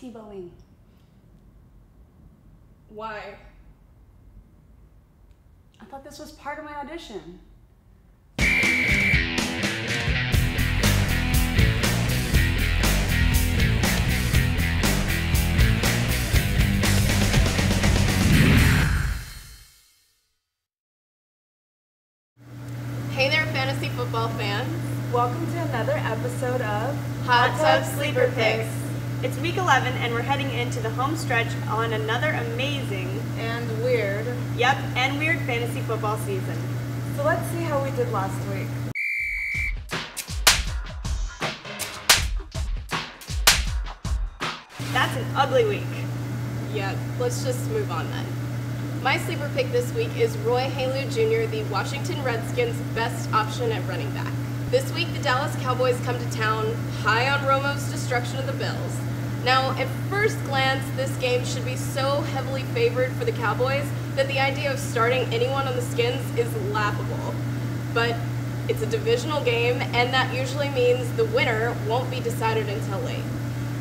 Tebowing. Why? I thought this was part of my audition. Hey there, fantasy football fans. Welcome to another episode of Hot Tub Sleeper Picks. It's week 11 and we're heading into the home stretch on another amazing And weird. and weird fantasy football season. So let's see how we did last week. That's an ugly week. Yeah, let's just move on then. My sleeper pick this week is Roy Henley Jr., the Washington Redskins' best option at running back. This week, the Dallas Cowboys come to town high on Romo's destruction of the Bills. Now, at first glance, this game should be so heavily favored for the Cowboys that the idea of starting anyone on the Skins is laughable. But it's a divisional game, and that usually means the winner won't be decided until late.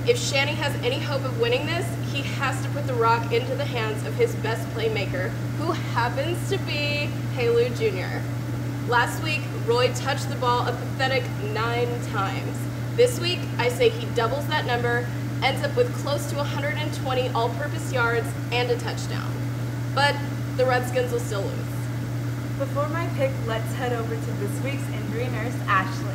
If Shanny has any hope of winning this, he has to put the rock into the hands of his best playmaker, who happens to be Henley Jr. Last week, Roy touched the ball a pathetic 9 times. This week, I say he doubles that number, ends up with close to 120 all-purpose yards and a touchdown. But the Redskins will still lose. Before my pick, let's head over to this week's injury nurse, Ashley.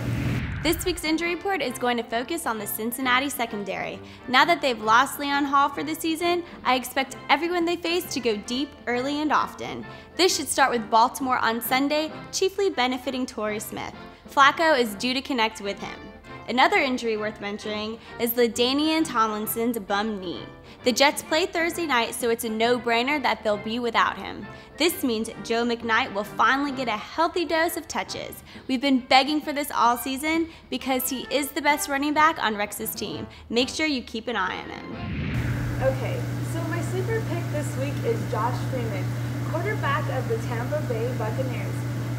This week's injury report is going to focus on the Cincinnati secondary. Now that they've lost Leon Hall for the season, I expect everyone they face to go deep early and often. This should start with Baltimore on Sunday, chiefly benefiting Torrey Smith. Flacco is due to connect with him. Another injury worth mentioning is LaDainian Tomlinson's bum knee. The Jets play Thursday night, so it's a no-brainer that they'll be without him. This means Joe McKnight will finally get a healthy dose of touches. We've been begging for this all season because he is the best running back on Rex's team. Make sure you keep an eye on him. Okay, so my sleeper pick this week is Josh Freeman, quarterback of the Tampa Bay Buccaneers.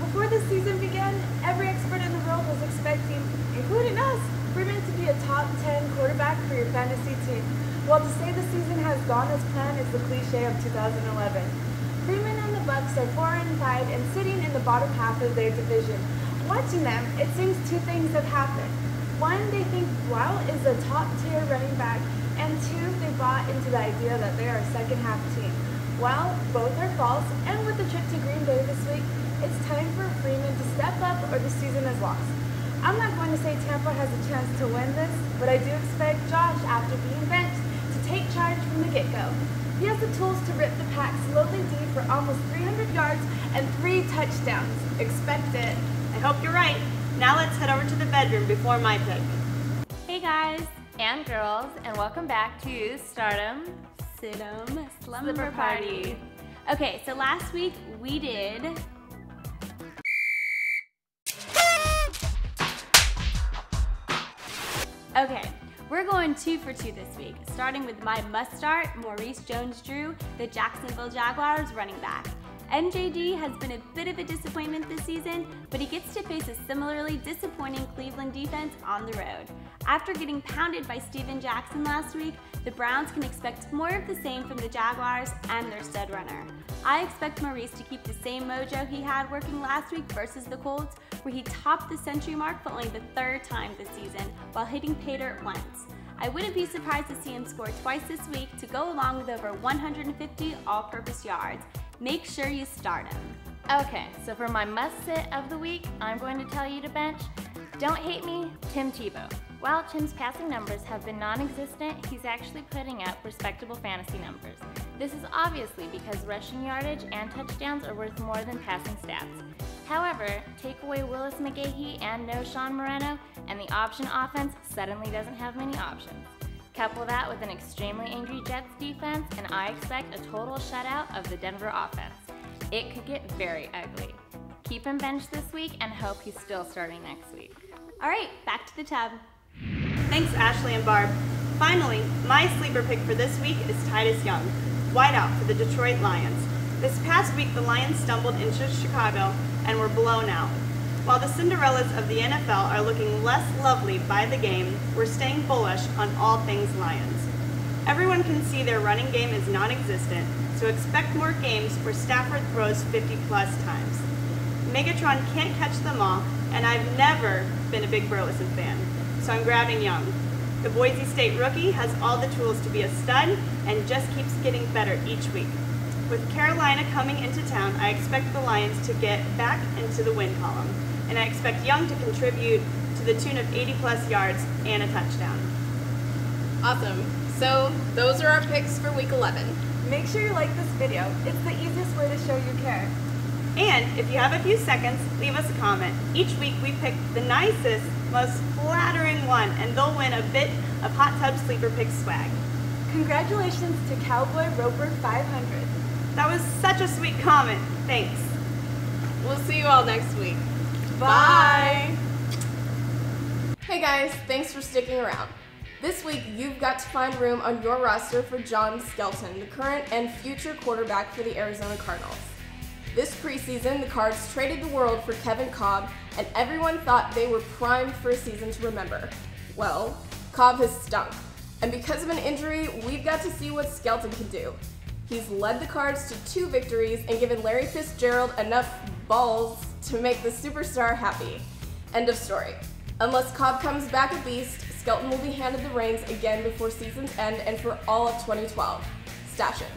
Before the season began, every expert in the world was expecting, including us, Freeman to be a top 10 quarterback for your fantasy team. Well, to say the season has gone as planned is the cliche of 2011. Freeman and the Bucs are 4-5 and sitting in the bottom half of their division. Watching them, it seems two things have happened. One, they think Blount is a top-tier running back, and two, they bought into the idea that they are a second-half team. Well, both are false, and with the trip to Green Bay this week, it's time for Freeman to step up or the season is lost. I'm not going to say Tampa has a chance to win this, but I do expect Josh, after being benched, to take charge from the get-go. He has the tools to rip the pack slowly deep for almost 300 yards and 3 touchdowns. Expect it. I hope you're right. Now let's head over to the bedroom before my pick. Hey guys and girls, and welcome back to Stardom Sid'em Slumber Party. Okay, so last week we did Okay, we're going 2 for 2 this week, starting with my must-start, Maurice Jones-Drew, the Jacksonville Jaguars running back. MJD has been a bit of a disappointment this season, but he gets to face a similarly disappointing Cleveland defense on the road. After getting pounded by Steven Jackson last week, the Browns can expect more of the same from the Jaguars and their stud runner. I expect Maurice to keep the same mojo he had working last week versus the Colts, where he topped the century mark for only the 3rd time this season, while hitting pay dirt once. I wouldn't be surprised to see him score twice this week to go along with over 150 all-purpose yards. Make sure you start him. Okay, so for my must-sit of the week, I'm going to tell you to bench, don't hate me, Tim Tebow. While Tim's passing numbers have been non-existent, he's actually putting up respectable fantasy numbers. This is obviously because rushing yardage and touchdowns are worth more than passing stats. However, take away Willis McGahee and no Sean Moreno, and the option offense suddenly doesn't have many options. Couple that with an extremely angry Jets defense, and I expect a total shutout of the Denver offense. It could get very ugly. Keep him benched this week and hope he's still starting next week. All right, back to the tub. Thanks, Ashley and Barb. Finally, my sleeper pick for this week is Titus Young, wideout for the Detroit Lions. This past week, the Lions stumbled into Chicago and were blown out. While the Cinderellas of the NFL are looking less lovely by the game, we're staying bullish on all things Lions. Everyone can see their running game is non-existent, so expect more games where Stafford throws 50-plus times. Megatron can't catch them all, and I've never been a big Burleson fan, so I'm grabbing Young. The Boise State rookie has all the tools to be a stud and just keeps getting better each week. With Carolina coming into town, I expect the Lions to get back into the win column, and I expect Young to contribute to the tune of 80-plus yards and a touchdown. Awesome. So those are our picks for week 11. Make sure you like this video. It's the easiest way to show you care. And if you have a few seconds, leave us a comment. Each week we pick the nicest, most flattering one, and they'll win a bit of Hot Tub Sleeper Pick swag. Congratulations to Cowboy Roper 500. That was such a sweet comment. Thanks. We'll see you all next week. Bye. Hey guys, thanks for sticking around. This week, you've got to find room on your roster for John Skelton, the current and future quarterback for the Arizona Cardinals. This preseason, the Cards traded the world for Kevin Kolb, and everyone thought they were primed for a season to remember. Well, Kolb has stunk, and because of an injury, we've got to see what Skelton can do. He's led the Cards to 2 victories and given Larry Fitzgerald enough balls to make the superstar happy. End of story. Unless Kolb comes back a beast, Skelton will be handed the reins again before season's end and for all of 2012. Stash him.